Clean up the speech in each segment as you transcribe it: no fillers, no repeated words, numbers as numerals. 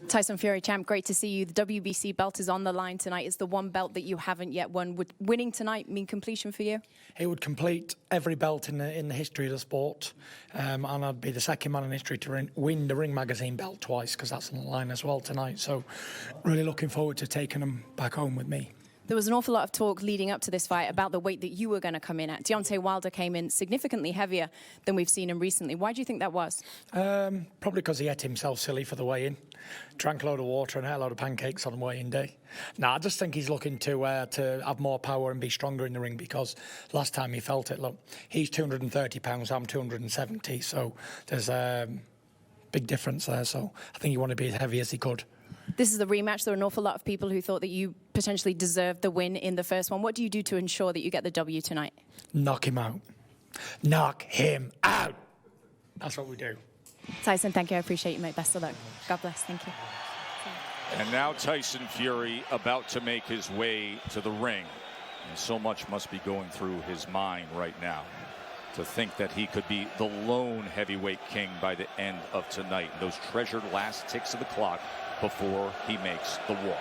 Tyson Fury, champ, great to see you. The WBC belt is on the line tonight. It's the one belt that you haven't yet won. Would winning tonight mean completion for you? It would complete every belt in the history of the sport, and I'd be the second man in history to win the Ring Magazine belt twice, because that's on the line as well tonight. So really looking forward to taking them back home with me. There was an awful lot of talk leading up to this fight about the weight that you were going to come in at. Deontay Wilder came in significantly heavier than we've seen him recently. Why do you think that was? Probably because he ate himself silly for the weigh-in. Drank a load of water and ate a load of pancakes on weigh-in day. No, I just think he's looking to have more power and be stronger in the ring, because last time he felt it, look, he's 230 pounds, I'm 270, so there's a big difference there. So I think he wanted to be as heavy as he could. This is the rematch. There are an awful lot of people who thought that you potentially deserved the win in the first one. What do you do to ensure that you get the W tonight? Knock him out. Knock him out. That's what we do. Tyson, thank you. I appreciate you, mate. Best of luck. God bless. Thank you. And now Tyson Fury about to make his way to the ring. And so much must be going through his mind right now, to think that he could be the lone heavyweight king by the end of tonight. Those treasured last ticks of the clock before he makes the walk.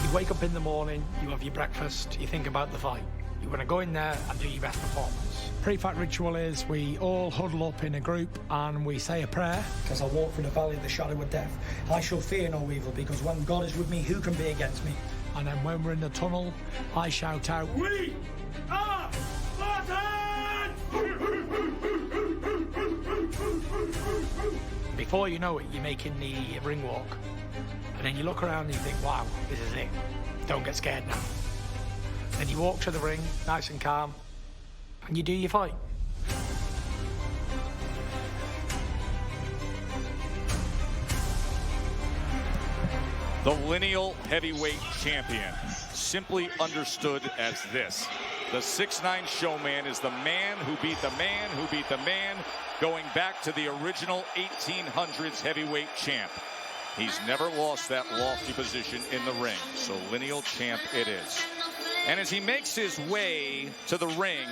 You wake up in the morning, you have your breakfast, you think about the fight. You want to go in there and do your best performance. Pre-fight ritual is we all huddle up in a group and we say a prayer. As I walk through the valley of the shadow of death, I shall fear no evil, because when God is with me, who can be against me? And then when we're in the tunnel, I shout out, "We are Spartans!" Before you know it, you're making the ring walk. And then you look around and you think, wow, this is it. Don't get scared now. Then you walk to the ring, nice and calm, and you do your fight. The lineal heavyweight champion, simply understood as this: the 6'9" showman is the man who beat the man who beat the man, going back to the original 1800s heavyweight champ. He's never lost that lofty position in the ring, so lineal champ it is. And as he makes his way to the ring,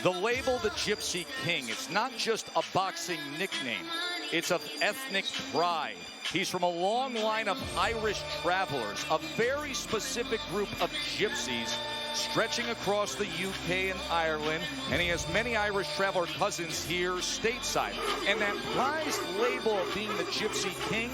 the label the Gypsy King, it's not just a boxing nickname, it's of ethnic pride. He's from a long line of Irish travelers, a very specific group of gypsies stretching across the UK and Ireland, and he has many Irish traveler cousins here stateside. And that prized label of being the Gypsy King,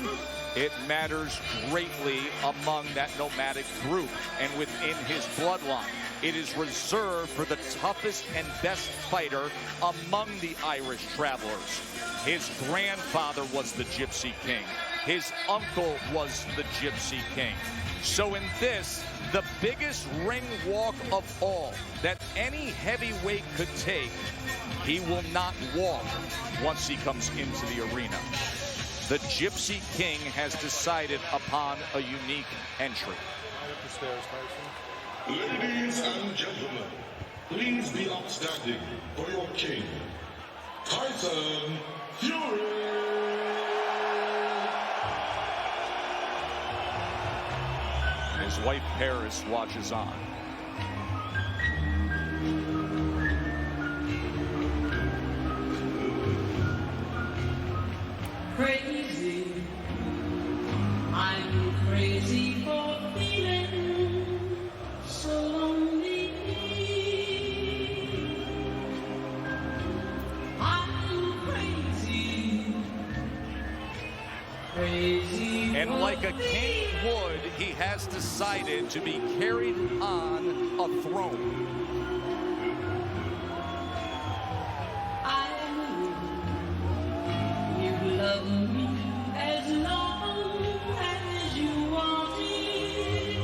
it matters greatly among that nomadic group and within his bloodline. It is reserved for the toughest and best fighter among the Irish travelers. His grandfather was the Gypsy King. His uncle was the Gypsy King. So in this, the biggest ring walk of all that any heavyweight could take, he will not walk once he comes into the arena. The Gypsy King has decided upon a unique entry. Ladies and gentlemen, please be upstanding for your king, Tyson Fury! His wife Paris watches on. Crazy, I'm crazy for feeling so lonely. I'm crazy, crazy. And like a king would, he has decided to be carried on a throne. Love me as long as you want it,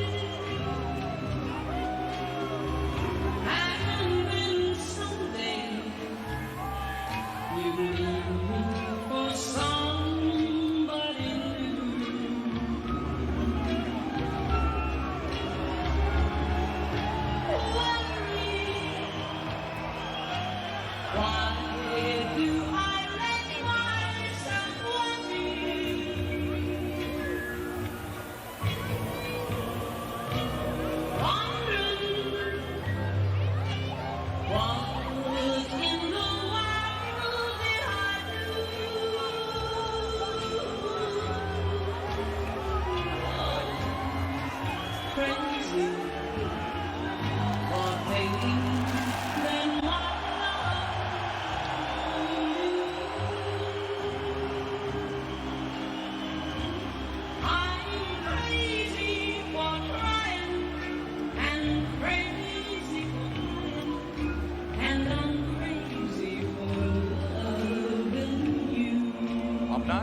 and then someday you leave me for somebody new. Worry, why do I let myself wonder?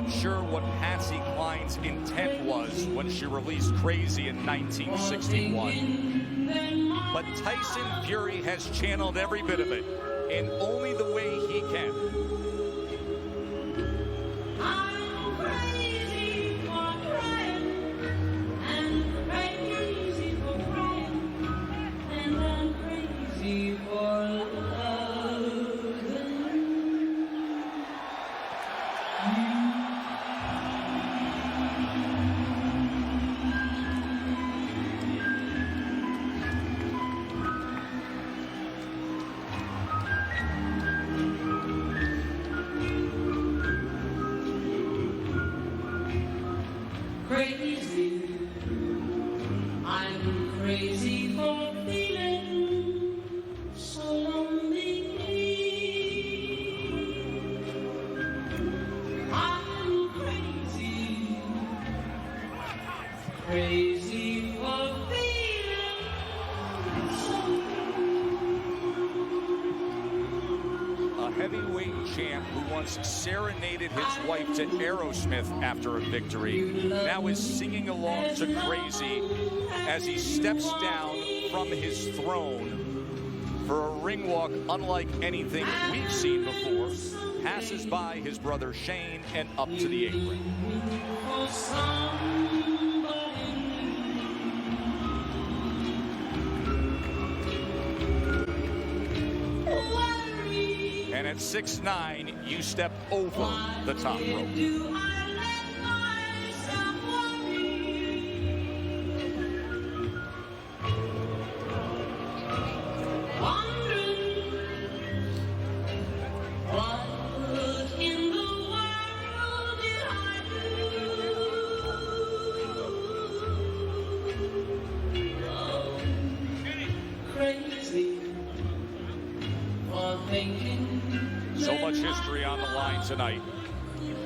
not sure what Patsy Cline's intent was when she released Crazy in 1961. But Tyson Fury has channeled every bit of it in only the way he can. I'm crazy for crying, and crazy for crying, and I'm crazy for crazy. I'm crazy for feeling so lonely. I'm crazy, crazy for feeling so A heavyweight champ who once serenaded his wife to Aerosmith after a victory now is singing along to Crazy as he steps down from his throne for a ring walk unlike anything we've seen before, passes by his brother Shane and up to the apron. for somebody. Worry. And at 6'9", you step over the top rope. Do I let myself worry? Wondering what in the world did I do? Oh, crazy for thinking. So much history on the line tonight.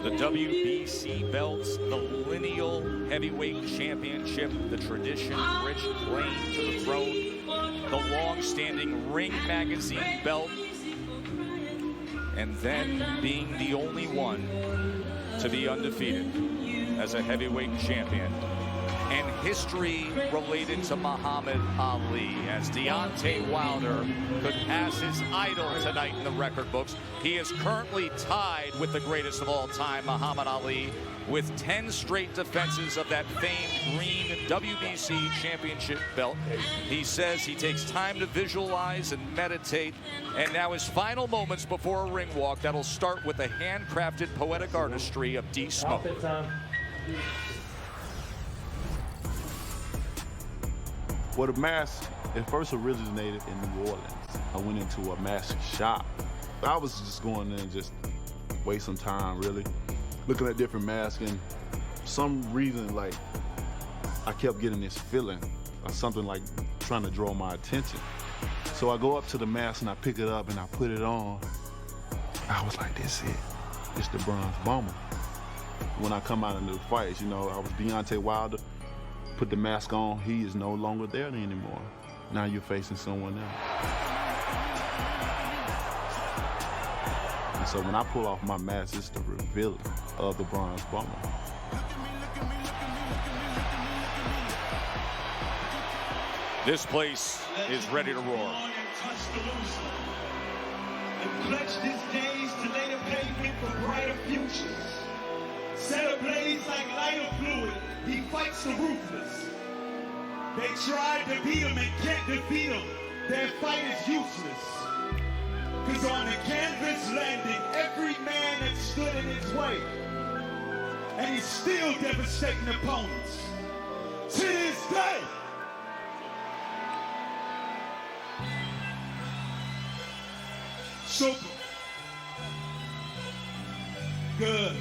The WBC belts, the lineal heavyweight championship, the tradition-rich claim to the throne, the long-standing Ring Magazine belt, and then being the only one to be undefeated as a heavyweight champion. And history related to Muhammad Ali, as Deontay Wilder could pass his idol tonight in the record books. He is currently tied with the greatest of all time, Muhammad Ali, with 10 straight defenses of that famed green WBC championship belt. He says he takes time to visualize and meditate, and now his final moments before a ring walk that'll start with the handcrafted poetic artistry of D Smoke. Well, the mask, it first originated in New Orleans. I went into a mask shop. I was just going in and just wasting time, really, looking at different masks, and for some reason, like, I kept getting this feeling, something like trying to draw my attention. So I go up to the mask and I pick it up and I put it on. I was like, this is it. It's the Bronze Bomber. When I come out into the fights, you know, I was Deontay Wilder. Put the mask on, he is no longer there anymore. Now you're facing someone else. And so when I pull off my mask, it's the reveal of the Bronze Bomber. This place is ready to roar. And clutch these days to lay the pavement for brighter futures. Set ablaze like lighter fluid, he fights the ruthless. They tried to beat him and can't defeat him. Their fight is useless. Cause on the canvas landing, every man that stood in his way. And he's still devastating opponents. To this day. Super. Good.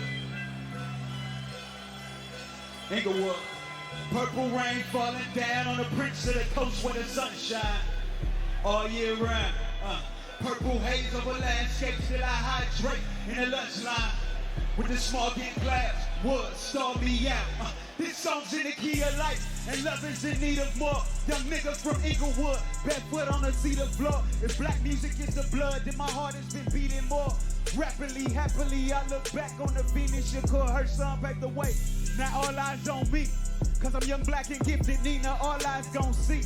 Inglewood. Purple rain falling down on the prince of the coast where the sun shine all year round. Purple haze over landscapes that I hydrate in the lunch line. With the small get glass, wood, stall me out. This song's in the key of life, and love is in need of more. Young niggas from Inglewood, barefoot on the cedar floor. If black music is the blood, then my heart has been beating more. Rapidly, happily, I look back on the Venus Shakur, her son paved the way. Now all eyes on me, cause I'm young, black, and gifted. Nina, all eyes gon' see.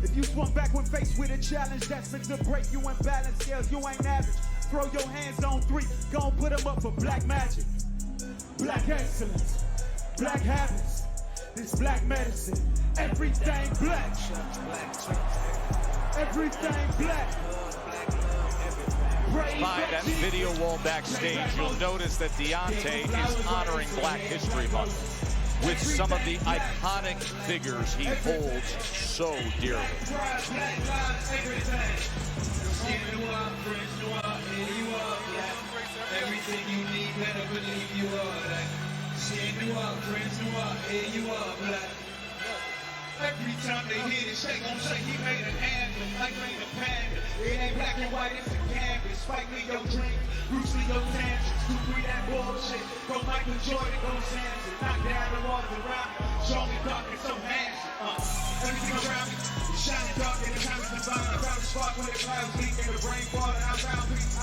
If you swung back when faced with a challenge that's meant to break you in balance scales, you ain't average. Throw your hands on three, gon' put them up for black magic. Black excellence, black habits, this black medicine. Everything black, everything black. By that video wall backstage, you'll notice that Deontay is honoring Black History Month with some of the iconic figures he holds so dearly. Everything you need, better believe you are that. Stand you up, friends you up, here you are, black. Every time they hear this, they gon' say he made an anthem, like made a panda. It ain't black and white, it's a canvas. Spike me your dream, Bruce Lee your tantrums, 2-3 that bullshit. Go Michael Jordan, go Samson, knock down the walls around me. Show me dark and so handsome. Everything around me is shining dark and the time is divine. I found a spark when the clouds leak and the rain fall and I found peace.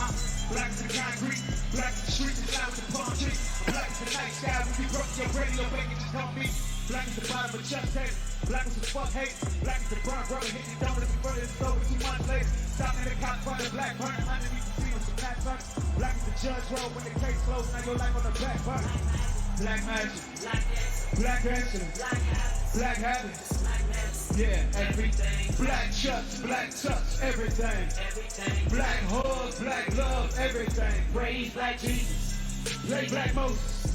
Black as the concrete, black as the streets and sound with the palm trees. Black as the night sky, when we broke your radio, wake and just don't meet. Black as the bottom of chest tape. Black as the fuck hate, black as the brown brother hitting donuts in front of his over 2 months later. Stopping in the cop by the black burner underneath the sea with some mad buttons. Black as the judge roll when the case closed, now your life on the back burner. Black magic, black excellence, black habits, yeah, everything. Black chucks, black tucks, everything. Black hugs, black love, everything. Praise black Jesus, play black Moses.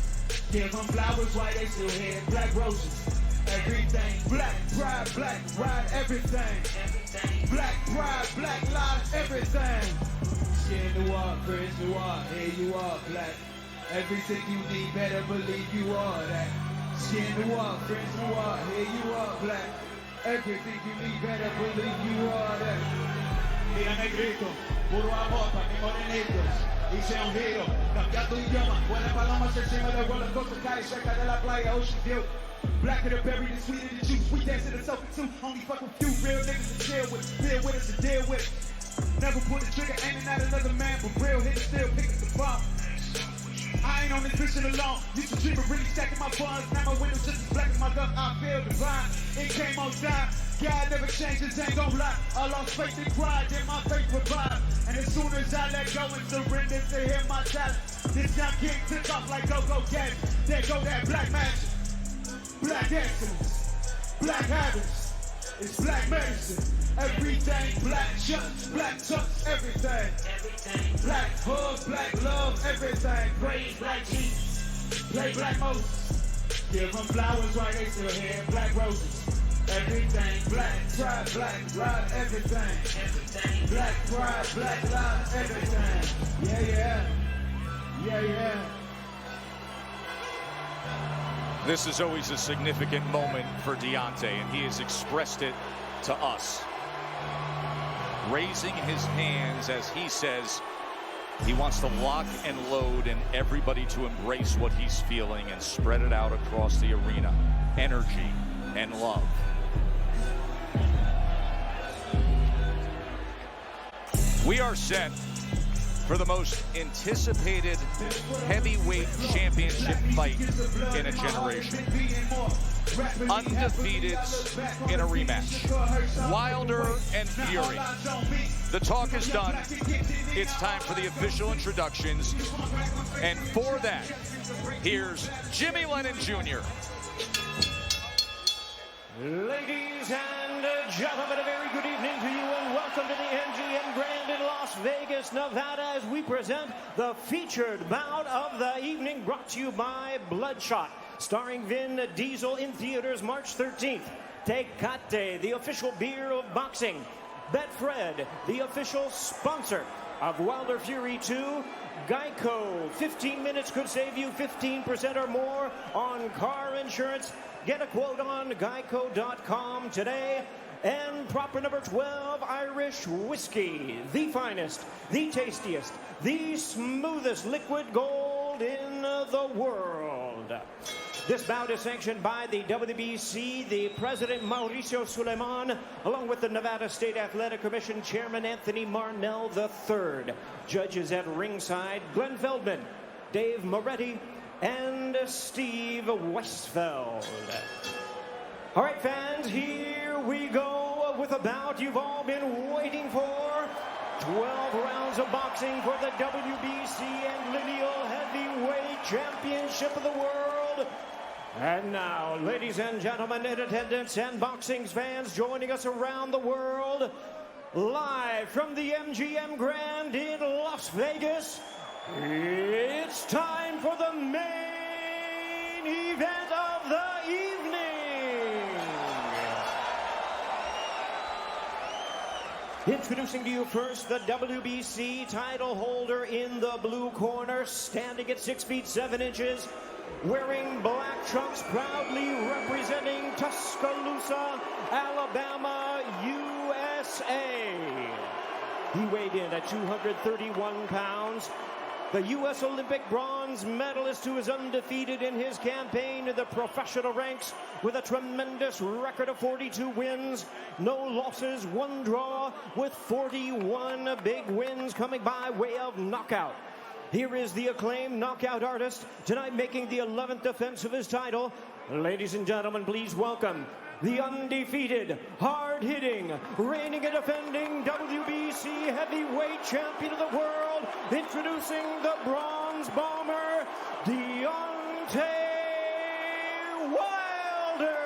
Give them flowers while they still here, black roses. Everything, black pride, black ride, everything. Black pride, black lives, everything. Skin the wall, friends the wall, here you are, black. Everything you need, better believe you are that. Skin the wall, friends the wall, here you are, black. Everything you need, better believe you are that. Mira negrito, puro amor para mi morenitos. Hice un giro, cambia tu idioma. Buena paloma se encima del roller coaster, cae cerca de la playa, Ocean View. Blacker the berry, the sweeter the juice. We dancing the sofa too. Only fuck with few real niggas to chill with. Deal with us and deal with it. Never pull the trigger, aiming at another man, but real hit still pick up the bomb. I ain't on this mission alone. Used to dream of really stacking my funds. Now my windows just as black as my gun. I feel divine. It came on time. God never changes, ain't gon' lie. I lost faith and pride, then my faith revived. And as soon as I let go and surrender to hear my talent, this young king took off like go-go gadget. There go that black magic. Black excellence, black habits, it's black medicine. Everything, black chucks, black tucks, everything. Black hugs, black love, everything. Praise black Jesus, play black Moses. Give them flowers while they still here, black roses. Everything, black pride, black lives, everything. Black pride, black lives, everything. Yeah, yeah, yeah, yeah. This is always a significant moment for Deontay, and he has expressed it to us. Raising his hands as he says he wants to lock and load and everybody to embrace what he's feeling and spread it out across the arena. Energy and love. We are set for the most anticipated heavyweight championship fight in a generation. Undefeated in a rematch. Wilder and Fury. The talk is done. It's time for the official introductions. And for that, here's Jimmy Lennon Jr. Ladies and gentlemen, a very good evening to you and welcome to the MGM Grand in Las Vegas, Nevada, as we present the featured bout of the evening, brought to you by Bloodshot, starring Vin Diesel, in theaters March 13th. Tecate, the official beer of boxing. Betfred, the official sponsor of Wilder Fury 2. Geico, 15 minutes could save you 15% or more on car insurance. Get a quote on geico.com today. And proper number 12, Irish whiskey. The finest, the tastiest, the smoothest liquid gold in the world. This bout is sanctioned by the WBC, the President Mauricio Suleiman, along with the Nevada State Athletic Commission Chairman Anthony Marnell III. Judges at ringside, Glenn Feldman, Dave Moretti, and Steve Westfeld. All right, fans, here we go with a bout you've all been waiting for. 12 rounds of boxing for the WBC and Lineal Heavyweight Championship of the World. And now, ladies and gentlemen in attendance and boxing fans joining us around the world, live from the MGM Grand in Las Vegas, it's time for the main event of the evening. Introducing to you first the WBC title holder in the blue corner, standing at 6 feet 7 inches, wearing black trunks, proudly representing Tuscaloosa, Alabama, USA. He weighed in at 231 pounds. The U.S. Olympic bronze medalist who is undefeated in his campaign in the professional ranks with a tremendous record of 42 wins, no losses, 1 draw, with 41 big wins coming by way of knockout. Here is the acclaimed knockout artist, tonight making the 11th defense of his title. Ladies and gentlemen, please welcome the undefeated, hard-hitting, reigning and defending WBC heavyweight champion of the world, introducing the bronze bomber, Deontay Wilder.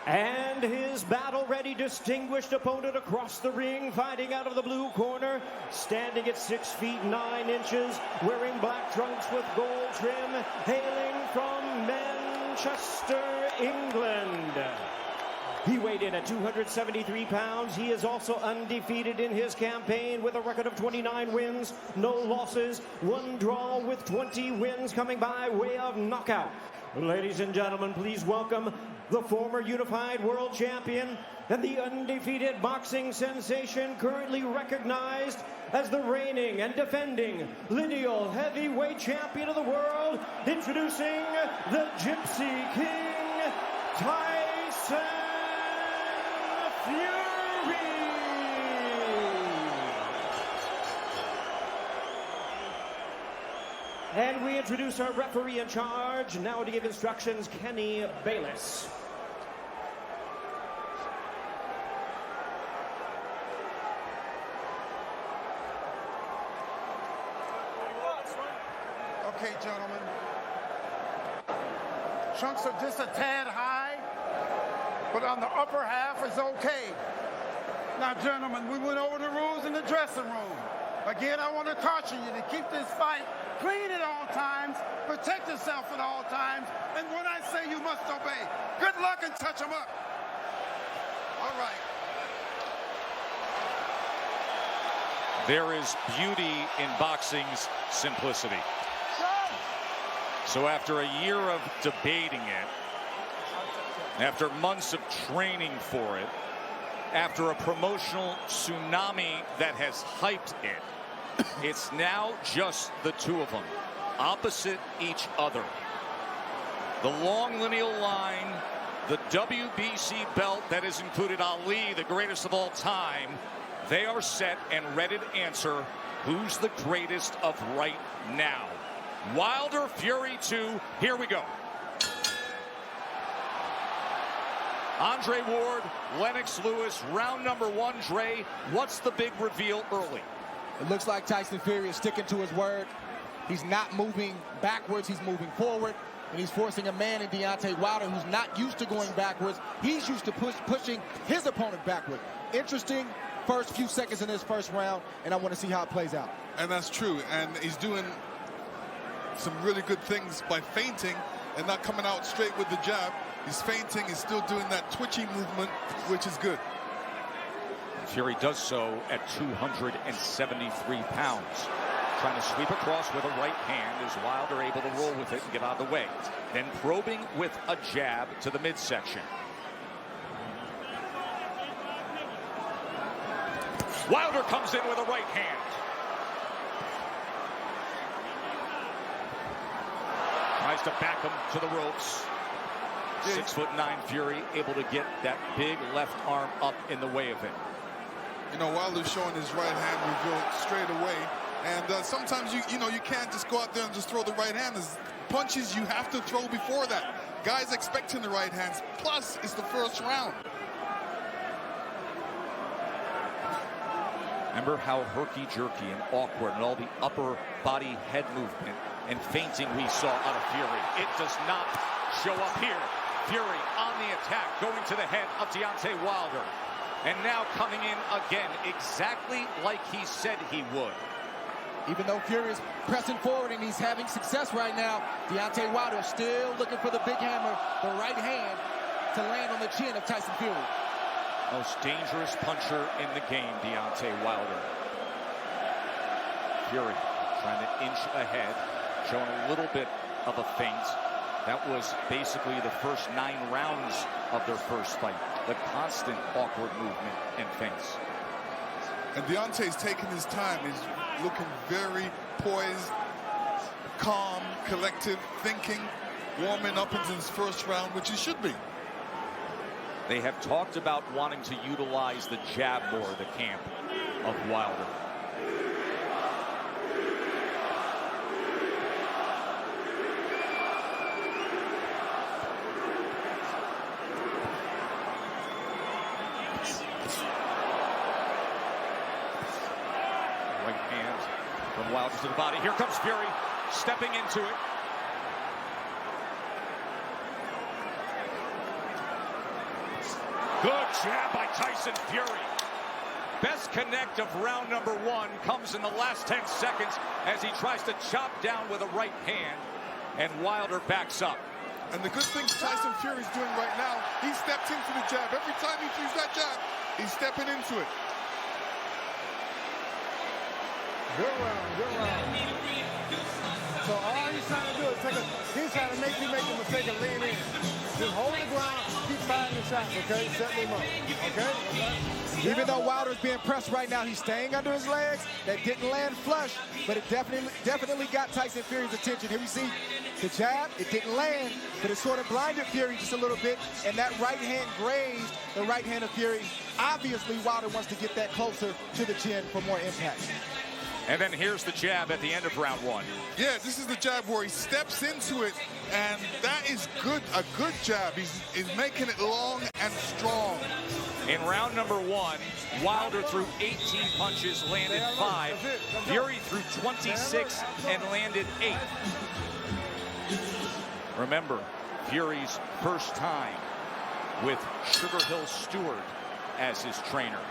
And his battle-ready, distinguished opponent across the ring, fighting out of the blue corner, standing at 6 feet 9 inches, wearing black trunks with gold trim, hailing from Manchester, England. He weighed in at 273 pounds. He is also undefeated in his campaign with a record of 29 wins, no losses, 1 draw with 20 wins coming by way of knockout. Ladies and gentlemen, please welcome the former unified world champion and the undefeated boxing sensation, currently recognized as the reigning and defending lineal heavyweight champion of the world, introducing the Gypsy King, Tyson Fury. And we introduce our referee in charge, now to give instructions, Kenny Bayless. Okay, gentlemen. Trunks are just a tad high, but on the upper half is okay. Now, gentlemen, we went over the rules in the dressing room. Again, I want to caution you to keep this fight clean at all times, protect yourself at all times, and when I say you must obey, good luck and touch them up. All right. There is beauty in boxing's simplicity. So after a year of debating it, after months of training for it, after a promotional tsunami that has hyped it, it's now just the two of them, opposite each other. The long lineal line, the WBC belt that has included Ali, the greatest of all time, they are set and ready to answer who's the greatest of right now. Wilder, Fury 2, here we go. Andre Ward, Lennox Lewis, round number 1. Dre, what's the big reveal early? It looks like Tyson Fury is sticking to his word. He's not moving backwards, he's moving forward. And he's forcing a man in Deontay Wilder who's not used to going backwards. He's used to pushing his opponent backward. Interesting first few seconds in this first round, and I want to see how it plays out. And that's true. And he's doing some really good things by feinting and not coming out straight with the jab. He's feinting, he's still doing that twitchy movement, which is good. Fury does so at 273 pounds. Trying to sweep across with a right hand. Is Wilder able to roll with it and get out of the way? Then probing with a jab to the midsection. Wilder comes in with a right hand. Tries to back him to the ropes. 6'9" Fury able to get that big left arm up in the way of it. You know, Wilder's showing his right hand revealed straight away. And sometimes you can't just go out there and just throw the right hand. There's punches you have to throw before that. Guys expecting the right hands. Plus, it's the first round. Remember how herky-jerky and awkward and all the upper body head movement and feinting we saw out of Fury. It does not show up here. Fury on the attack, going to the head of Deontay Wilder. And now coming in again, exactly like he said he would. Even though Fury is pressing forward and he's having success right now, Deontay Wilder is still looking for the big hammer, the right hand, to land on the chin of Tyson Fury. Most dangerous puncher in the game, Deontay Wilder. Fury trying to inch ahead, showing a little bit of a feint. That was basically the first 9 rounds of their first fight. The constant awkward movement and feints. And Deontay's taking his time. He's looking very poised, calm, collective, thinking, warming up into his first round, which he should be. They have talked about wanting to utilize the jab more, the camp of Wilder. Right hand from Wilder to the body. Here comes Fury, stepping into it. Good jab by Tyson Fury. Best connect of round number 1 comes in the last 10 seconds as he tries to chop down with a right hand, and Wilder backs up. And the good thing Tyson Fury's doing right now, he stepped into the jab. Every time he throws that jab, he's stepping into it. Good round, good round. So all he's trying to do is he's trying to make you make the mistake of lean in. Just hold the ground, keep firing the shots, okay? Set him up, okay? Even though Wilder's being pressed right now, he's staying under his legs. That didn't land flush, but it definitely got Tyson Fury's attention. Here we see the jab. It didn't land, but it sort of blinded Fury just a little bit, and that right hand grazed the right hand of Fury. Obviously, Wilder wants to get that closer to the chin for more impact. And then here's the jab at the end of round 1. Yeah, this is the jab where he steps into it, and that is good, a good jab. He's making it long and strong. In round number 1, Wilder threw 18 punches, landed 5. Fury threw 26 and landed 8. Remember, Fury's first time with Sugar Hill Stewart as his trainer.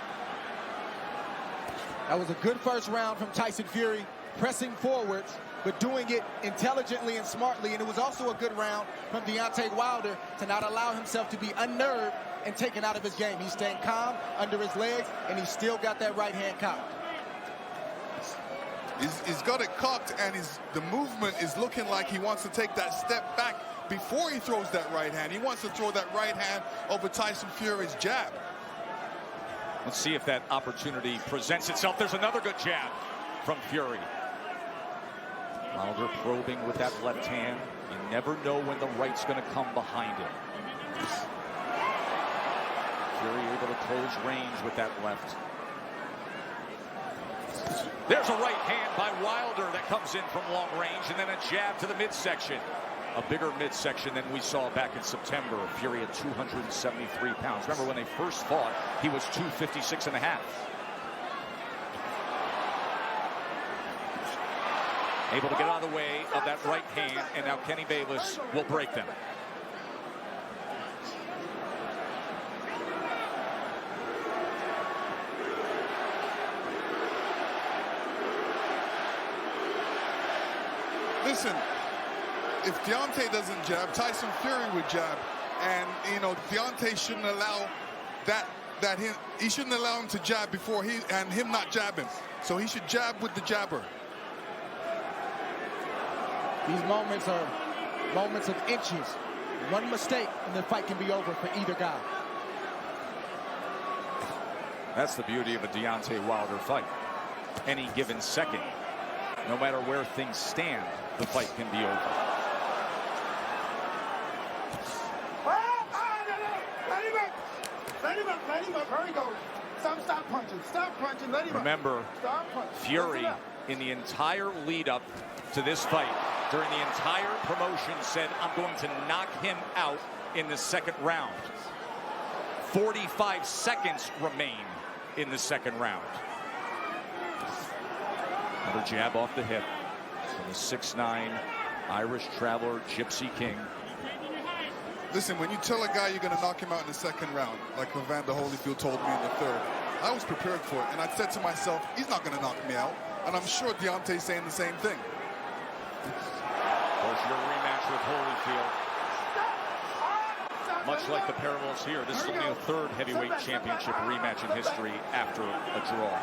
That was a good first round from Tyson Fury, pressing forwards, but doing it intelligently and smartly. And it was also a good round from Deontay Wilder to not allow himself to be unnerved and taken out of his game. He's staying calm under his legs, and he's still got that right hand cocked. He's got it cocked, and the movement is looking like he wants to take that step back before he throws that right hand. He wants to throw that right hand over Tyson Fury's jab. Let's see if that opportunity presents itself. There's another good jab from Fury. Wilder probing with that left hand. You never know when the right's going to come behind it. Fury able to close range with that left. There's a right hand by Wilder that comes in from long range, and then a jab to the midsection. A bigger midsection than we saw back in September. Fury at 273 pounds. Remember when they first fought, he was 256 and a half. Able to get out of the way of that right hand, and now Kenny Bayless will break them. Listen, if Deontay doesn't jab, Tyson Fury would jab. And, you know, Deontay shouldn't allow he shouldn't allow him to jab before him not jabbing. So he should jab with the jabber. These moments are moments of inches. One mistake and the fight can be over for either guy. That's the beauty of a Deontay Wilder fight. Any given second, no matter where things stand, the fight can be over. Let him up. Let him up. Let him up. There he goes. Stop punching. Stop punching. Let him Remember, up. Stop punching. Fury, in the entire lead up to this fight, during the entire promotion, said, I'm going to knock him out in the second round. 45 seconds remain in the second round. Another jab off the hip from the 6'9" Irish Traveler, Gypsy King. Listen, when you tell a guy you're going to knock him out in the second round, like Evander Holyfield told me in the third, I was prepared for it. And I said to myself, he's not going to knock me out. And I'm sure Deontay's saying the same thing. Of course, your rematch with Holyfield. Much like the parallels here, this is only the third heavyweight championship rematch in history after a draw.